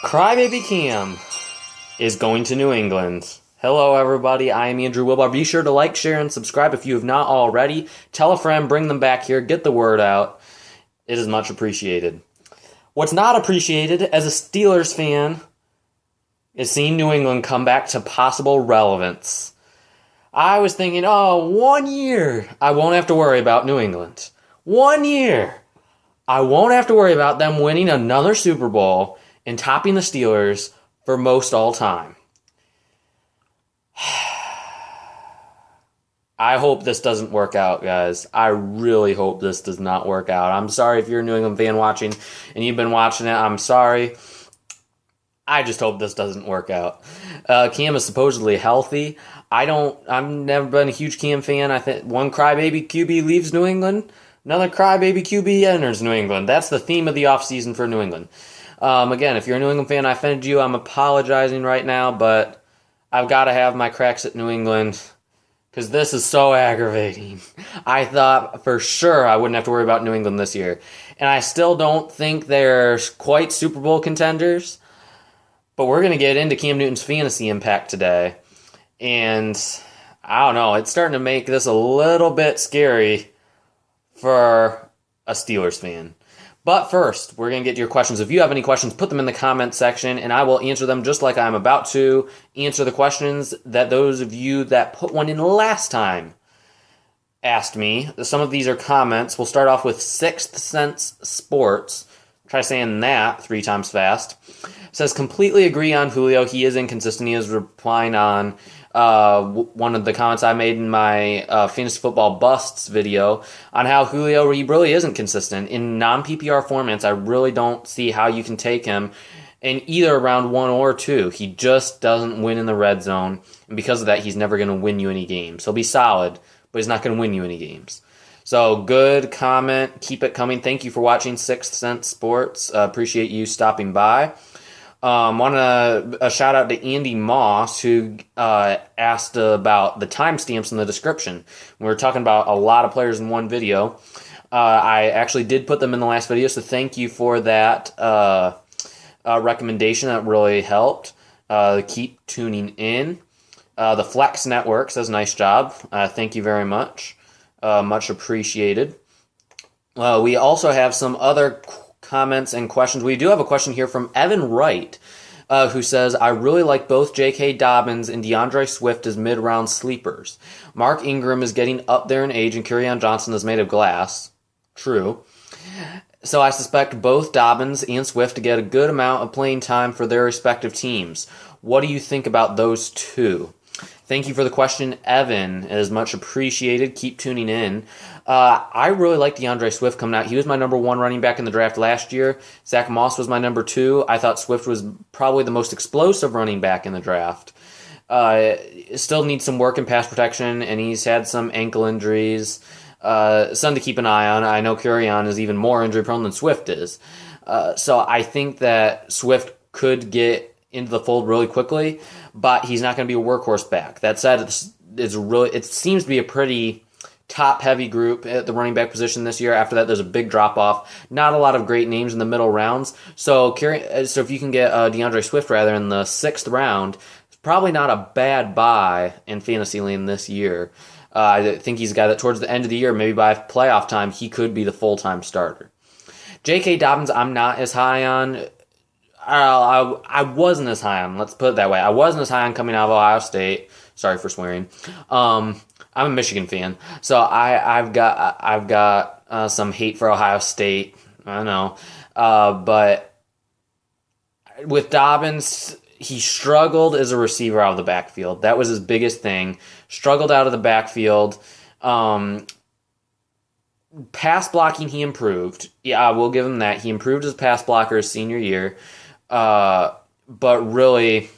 Crybaby Cam is going to New England. Hello, everybody. I am Andrew Wilbar. Be sure to like, share, and subscribe if you have not already. Tell a friend, bring them back here, get the word out. It is much appreciated. What's not appreciated as a Steelers fan is seeing New England come back to possible relevance. I was thinking, 1 year, I won't have to worry about New England. 1 year, I won't have to worry about them winning another Super Bowl and topping the Steelers for most all time. I hope this doesn't work out, guys. I really hope this does not work out. I'm sorry if you're a New England fan watching and you've been watching it. I'm sorry. I just hope this doesn't work out. Cam is supposedly healthy. I've never been a huge Cam fan. I think one crybaby QB leaves New England, another crybaby QB enters New England. That's the theme of the offseason for New England. Again, if you're a New England fan, I offended you. I'm apologizing right now, but I've got to have my cracks at New England because this is so aggravating. I thought for sure I wouldn't have to worry about New England this year. And I still don't think they're quite Super Bowl contenders, but we're going to get into Cam Newton's fantasy impact today. And I don't know, it's starting to make this a little bit scary for a Steelers fan. But first, we're going to get to your questions. If you have any questions, put them in the comment section, and I will answer them just like I'm about to answer the questions that those of you that put one in last time asked me. Some of these are comments. We'll start off with Sixth Sense Sports. Try saying that 3 times fast. Says, completely agree on Julio. He is inconsistent. He is replying on one of the comments I made in my Fantasy Football Busts video on how Julio, he really isn't consistent. In non-PPR formats, I really don't see how you can take him in either round 1 or 2. He just doesn't win in the red zone, and because of that, he's never going to win you any games. He'll be solid, but he's not going to win you any games. So, good comment. Keep it coming. Thank you for watching Sixth Sense Sports. Appreciate you stopping by. Want a shout out to Andy Moss, who asked about the timestamps in the description. We were talking about a lot of players in one video. I actually did put them in the last video, so thank you for that recommendation. That really helped. Keep tuning in. The Flex Network says, nice job. Thank you very much. Much appreciated. We also have some other comments and questions. We do have a question here from Evan Wright, who says, I really like both J.K. Dobbins and DeAndre Swift as mid-round sleepers. Mark Ingram is getting up there in age, and Kerryon Johnson is made of glass. True. So I suspect both Dobbins and Swift to get a good amount of playing time for their respective teams. What do you think about those two? Thank you for the question, Evan. It is much appreciated. Keep tuning in. I really like DeAndre Swift coming out. He was my number 1 running back in the draft last year. Zach Moss was my number 2. I thought Swift was probably the most explosive running back in the draft. Still needs some work in pass protection, and he's had some ankle injuries. Something to keep an eye on. I know Kerryon is even more injury prone than Swift is. So I think that Swift could get into the fold really quickly, but he's not going to be a workhorse back. That said, it seems to be a pretty top-heavy group at the running back position this year. After that, there's a big drop-off. Not a lot of great names in the middle rounds. So if you can get DeAndre Swift rather in the 6th round, it's probably not a bad buy in Fantasyland this year. I think he's a guy that towards the end of the year, maybe by playoff time, he could be the full-time starter. J.K. Dobbins, I'm not as high on. I wasn't as high on, let's put it that way. I wasn't as high on coming out of Ohio State. Sorry for swearing. I'm a Michigan fan, so I've got some hate for Ohio State. I know, but with Dobbins, he struggled as a receiver out of the backfield. That was his biggest thing. Struggled out of the backfield. Pass blocking, he improved. Yeah, I will give him that. He improved his pass blocker his senior year. But really,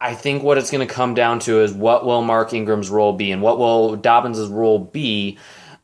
I think what it's going to come down to is what will Mark Ingram's role be and what will Dobbins' role be.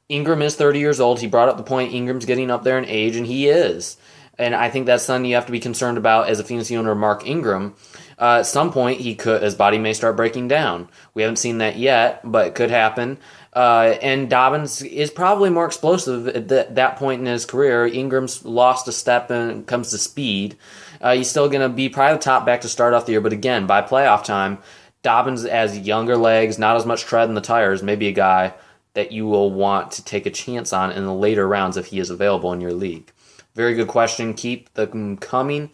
Ingram is 30 years old. He brought up the point Ingram's getting up there in age, and he is. And I think that's something you have to be concerned about as a fantasy owner of Mark Ingram. At some point, his body may start breaking down. We haven't seen that yet, but it could happen. And Dobbins is probably more explosive at that point in his career. Ingram's lost a step when it comes to speed. He's still going to be probably the top back to start off the year, but again, by playoff time, Dobbins has younger legs, not as much tread in the tires, maybe a guy that you will want to take a chance on in the later rounds if he is available in your league. Very good question. Keep them coming.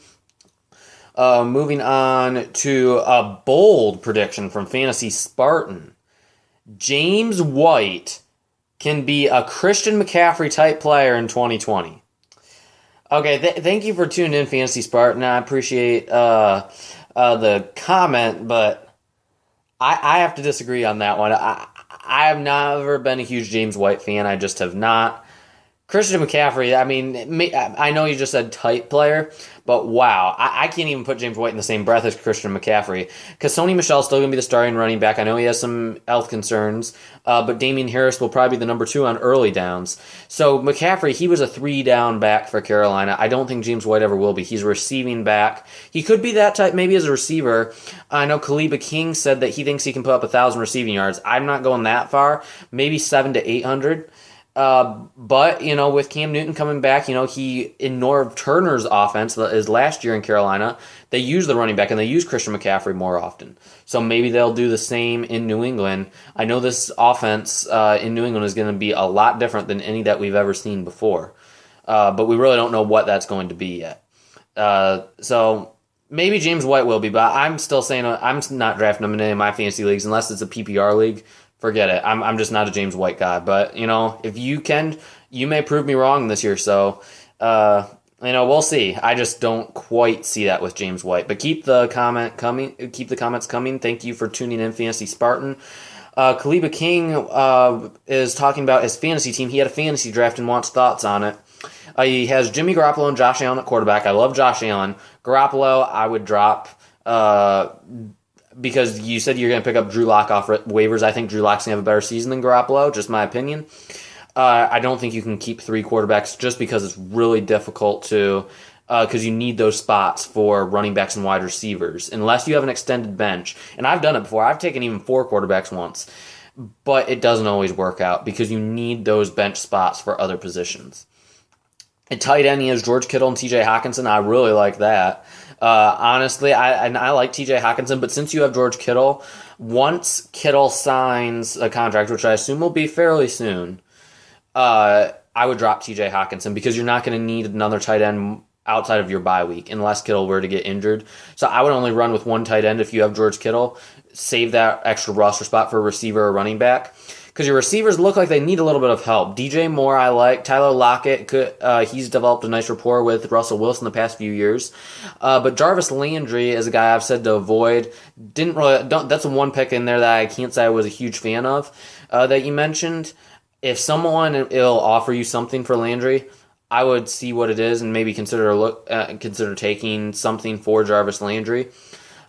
Moving on to a bold prediction from Fantasy Spartan. James White can be a Christian McCaffrey type player in 2020. Okay, thank you for tuning in, Fantasy Spartan. I appreciate the comment, but I have to disagree on that one. I have never been a huge James White fan. I just have not. Christian McCaffrey, I mean, I know you just said type player, but wow, I can't even put James White in the same breath as Christian McCaffrey, because Sony Michel's still going to be the starting running back. I know he has some health concerns, but Damian Harris will probably be the number 2 on early downs. So McCaffrey, he was a 3-down back for Carolina. I don't think James White ever will be. He's a receiving back. He could be that type maybe as a receiver. I know Khaliba King said that he thinks he can put up 1,000 receiving yards. I'm not going that far. Maybe 700 to 800. But, you know, with Cam Newton coming back, you know, in Norv Turner's offense, is last year in Carolina, they use the running back and they use Christian McCaffrey more often. So maybe they'll do the same in New England. I know this offense in New England is going to be a lot different than any that we've ever seen before. But we really don't know what that's going to be yet. So maybe James White will be, but I'm still saying I'm not drafting him in any of my fantasy leagues unless it's a PPR league. Forget it. I'm just not a James White guy. But, you know, if you can, you may prove me wrong this year. So, you know, we'll see. I just don't quite see that with James White. But keep the comments coming. Thank you for tuning in, Fantasy Spartan. Khaliba King is talking about his fantasy team. He had a fantasy draft and wants thoughts on it. He has Jimmy Garoppolo and Josh Allen at quarterback. I love Josh Allen. Garoppolo, I would drop because you said you're going to pick up Drew Lock off waivers. I think Drew Lock's going to have a better season than Garoppolo, just my opinion. I don't think you can keep 3 quarterbacks just because it's really difficult to, because you need those spots for running backs and wide receivers, unless you have an extended bench. And I've done it before. I've taken even 4 quarterbacks once, but it doesn't always work out because you need those bench spots for other positions. At tight end, he has George Kittle and TJ Hockenson. I really like that. Honestly, I like TJ Hockenson, but since you have George Kittle, once Kittle signs a contract, which I assume will be fairly soon, I would drop TJ Hockenson because you're not going to need another tight end outside of your bye week unless Kittle were to get injured. So I would only run with 1 tight end if you have George Kittle. Save that extra roster spot for a receiver or running back. Because your receivers look like they need a little bit of help. DJ Moore, I like. Tyler Lockett, he's developed a nice rapport with Russell Wilson the past few years. But Jarvis Landry is a guy I've said to avoid. That's a 1 pick in there that I can't say I was a huge fan of that you mentioned. If someone will offer you something for Landry, I would see what it is and maybe consider taking something for Jarvis Landry.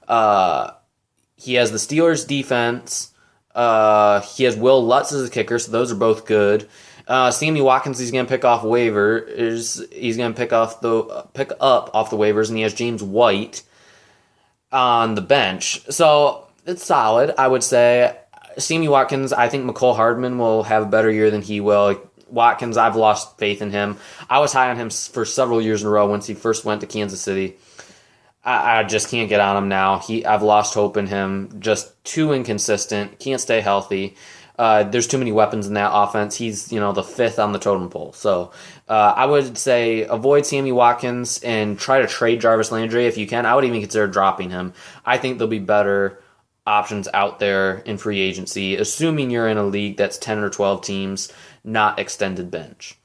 He has the Steelers defense. He has Will Lutz as a kicker, so those are both good. Sammy Watkins, he's going to pick off waivers. He's going to pick up off the waivers, and he has James White on the bench. So it's solid, I would say. Sammy Watkins, I think McCole Hardman will have a better year than he will. Watkins, I've lost faith in him. I was high on him for several years in a row once he first went to Kansas City. I just can't get on him now. I've lost hope in him. Just too inconsistent. Can't stay healthy. There's too many weapons in that offense. He's, the 5th on the totem pole. So I would say avoid Sammy Watkins and try to trade Jarvis Landry if you can. I would even consider dropping him. I think there'll be better options out there in free agency, assuming you're in a league that's 10 or 12 teams, not extended bench.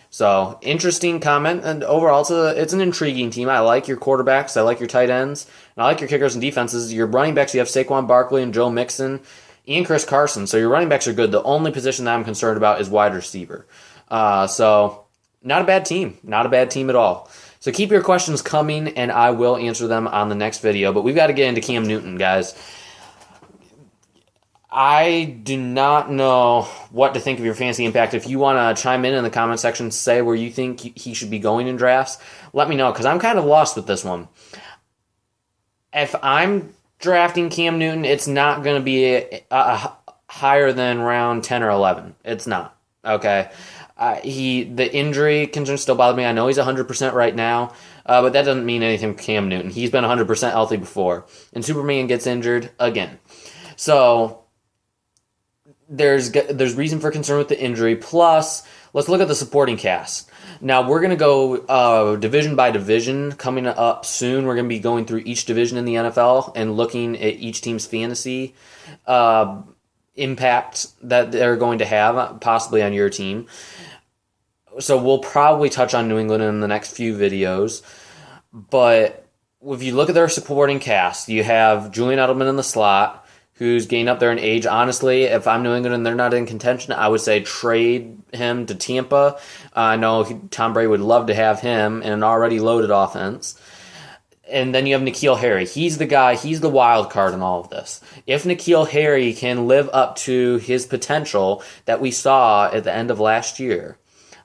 So, interesting comment, and overall, it's an intriguing team. I like your quarterbacks, I like your tight ends, and I like your kickers and defenses. Your running backs, you have Saquon Barkley and Joe Mixon and Chris Carson, so your running backs are good. The only position that I'm concerned about is wide receiver. So, not a bad team. Not a bad team at all. So, keep your questions coming, and I will answer them on the next video. But we've got to get into Cam Newton, guys. I do not know what to think of your fantasy impact. If you want to chime in the comment section, say where you think he should be going in drafts, let me know, because I'm kind of lost with this one. If I'm drafting Cam Newton, it's not going to be a higher than round 10 or 11. It's not. Okay. The injury concern still bother me. I know he's 100% right now, but that doesn't mean anything for Cam Newton. He's been 100% healthy before. And Superman gets injured again. So there's reason for concern with the injury. Plus, let's look at the supporting cast. Now, we're going to go division by division coming up soon. We're going to be going through each division in the NFL and looking at each team's fantasy impact that they're going to have, possibly on your team. So we'll probably touch on New England in the next few videos. But if you look at their supporting cast, you have Julian Edelman in the slot, who's gained up there in age. Honestly, if I'm New England and they're not in contention, I would say trade him to Tampa. I know Tom Brady would love to have him in an already loaded offense. And then you have N'Keal Harry. He's the guy, he's the wild card in all of this. If N'Keal Harry can live up to his potential that we saw at the end of last year,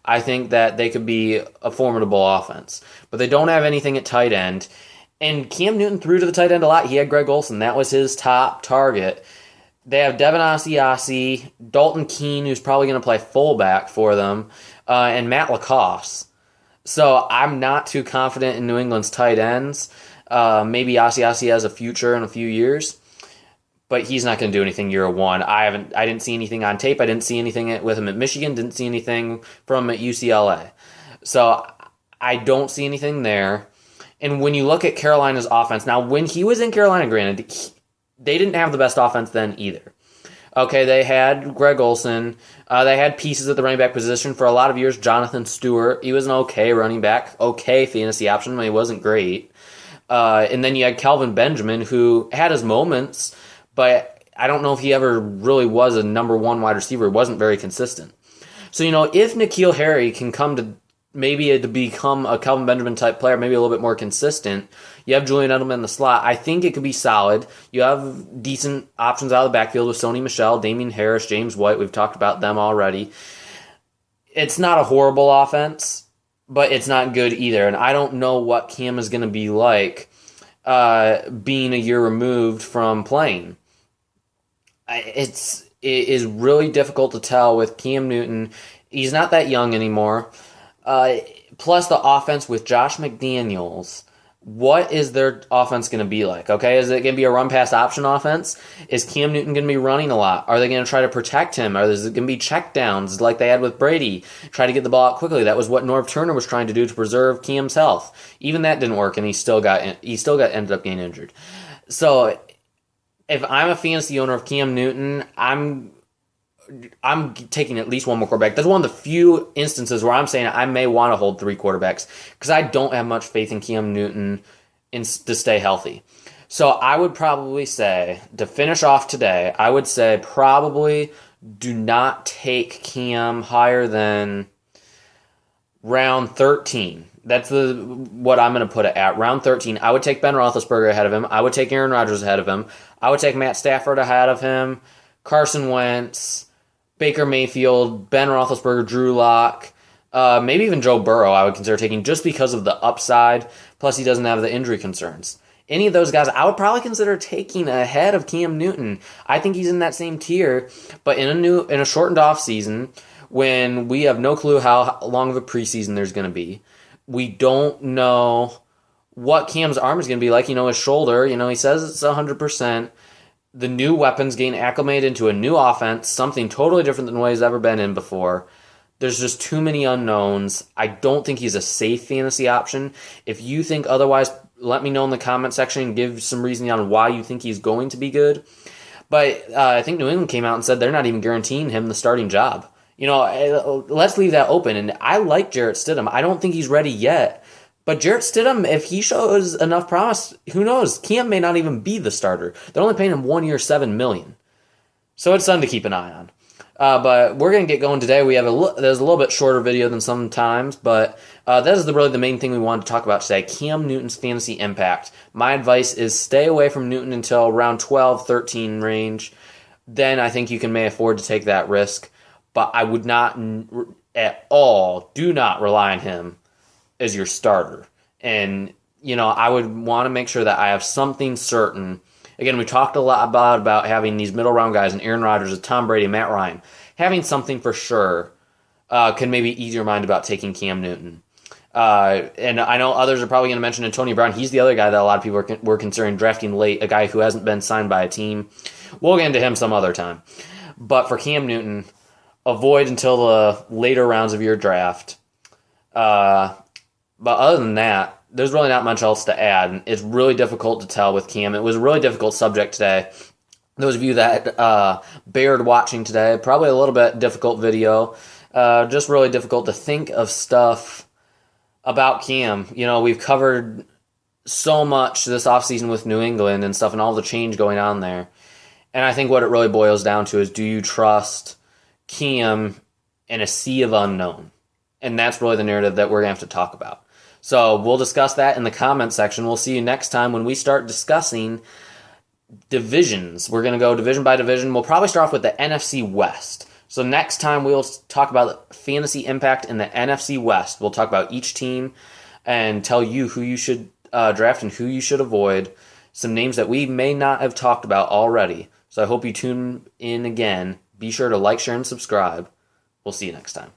I think that they could be a formidable offense. But they don't have anything at tight end. And Cam Newton threw to the tight end a lot. He had Greg Olsen. That was his top target. They have Devin Asiasi, Dalton Keene, who's probably going to play fullback for them, and Matt LaCosse. So I'm not too confident in New England's tight ends. Maybe Asiasi has a future in a few years, but he's not going to do anything year one. I didn't see anything on tape. I didn't see anything with him at Michigan. Didn't see anything from him at UCLA. So I don't see anything there. And when you look at Carolina's offense, now when he was in Carolina, granted, they didn't have the best offense then either. Okay, they had Greg Olsen. They had pieces at the running back position for a lot of years. Jonathan Stewart, he was an okay running back, okay fantasy option, but he wasn't great. And then you had Kelvin Benjamin, who had his moments, but I don't know if he ever really was a number one wide receiver. He wasn't very consistent. So, if N'Keal Harry can come to maybe to become a Kelvin Benjamin type player, maybe a little bit more consistent. You have Julian Edelman in the slot. I think it could be solid. You have decent options out of the backfield with Sony Michel, Damian Harris, James White. We've talked about them already. It's not a horrible offense, but it's not good either. And I don't know what Cam is going to be like being a year removed from playing. It is really difficult to tell with Cam Newton. He's not that young anymore. Plus the offense with Josh McDaniels, what is their offense going to be like? Okay, is it going to be a run-pass option offense? Is Cam Newton going to be running a lot? Are they going to try to protect him? Is it going to be checkdowns like they had with Brady? Try to get the ball out quickly. That was what Norv Turner was trying to do to preserve Cam's health. Even that didn't work, and he still ended up getting injured. So if I'm a fantasy owner of Cam Newton, I'm taking at least one more quarterback. That's one of the few instances where I'm saying I may want to hold three quarterbacks because I don't have much faith in Cam Newton to stay healthy. So I would probably say, to finish off today, I would say probably do not take Cam higher than round 13. That's what I'm going to put it at. Round 13. I would take Ben Roethlisberger ahead of him. I would take Aaron Rodgers ahead of him. I would take Matt Stafford ahead of him. Carson Wentz, Baker Mayfield, Ben Roethlisberger, Drew Lock, maybe even Joe Burrow I would consider taking just because of the upside, plus he doesn't have the injury concerns. Any of those guys I would probably consider taking ahead of Cam Newton. I think he's in that same tier, but in a shortened offseason, when we have no clue how long of a preseason there's going to be, we don't know what Cam's arm is going to be like. His shoulder, he says it's 100%. The new weapons getting acclimated into a new offense, something totally different than what he's ever been in before. There's just too many unknowns. I don't think he's a safe fantasy option. If you think otherwise, let me know in the comment section and give some reasoning on why you think he's going to be good. But I think New England came out and said they're not even guaranteeing him the starting job. Let's leave that open. And I like Jarrett Stidham. I don't think he's ready yet. But Jarrett Stidham, if he shows enough promise, who knows? Cam may not even be the starter. They're only paying him 1 year, $7 million. So it's something to keep an eye on. But we're going to get going today. There's a little bit shorter video than sometimes, but that is really the main thing we wanted to talk about today, Cam Newton's fantasy impact. My advice is stay away from Newton until around 12, 13 range. Then I think you may afford to take that risk. But I would not at all, do not rely on him as your starter. And, I would want to make sure that I have something certain Again, we talked a lot about having these middle round guys and Aaron Rodgers, Tom Brady, Matt Ryan. Having something for sure can maybe ease your mind about taking Cam Newton. And I know others are probably going to mention Antonio Brown. He's the other guy that a lot of people were considering drafting late, a guy who hasn't been signed by a team. We'll get into him some other time. But for Cam Newton, avoid until the later rounds of your draft. But other than that, there's really not much else to add. It's really difficult to tell with Cam. It was a really difficult subject today. Those of you that bared watching today, probably a little bit difficult video. Just really difficult to think of stuff about Cam. You know, we've covered so much this offseason with New England and stuff and all the change going on there. And I think what it really boils down to is, do you trust Cam in a sea of unknown? And that's really the narrative that we're going to have to talk about. So we'll discuss that in the comment section. We'll see you next time when we start discussing divisions. We're going to go division by division. We'll probably start off with the NFC West. So next time we'll talk about fantasy impact in the NFC West. We'll talk about each team and tell you who you should draft and who you should avoid. Some names that we may not have talked about already. So I hope you tune in again. Be sure to like, share, and subscribe. We'll see you next time.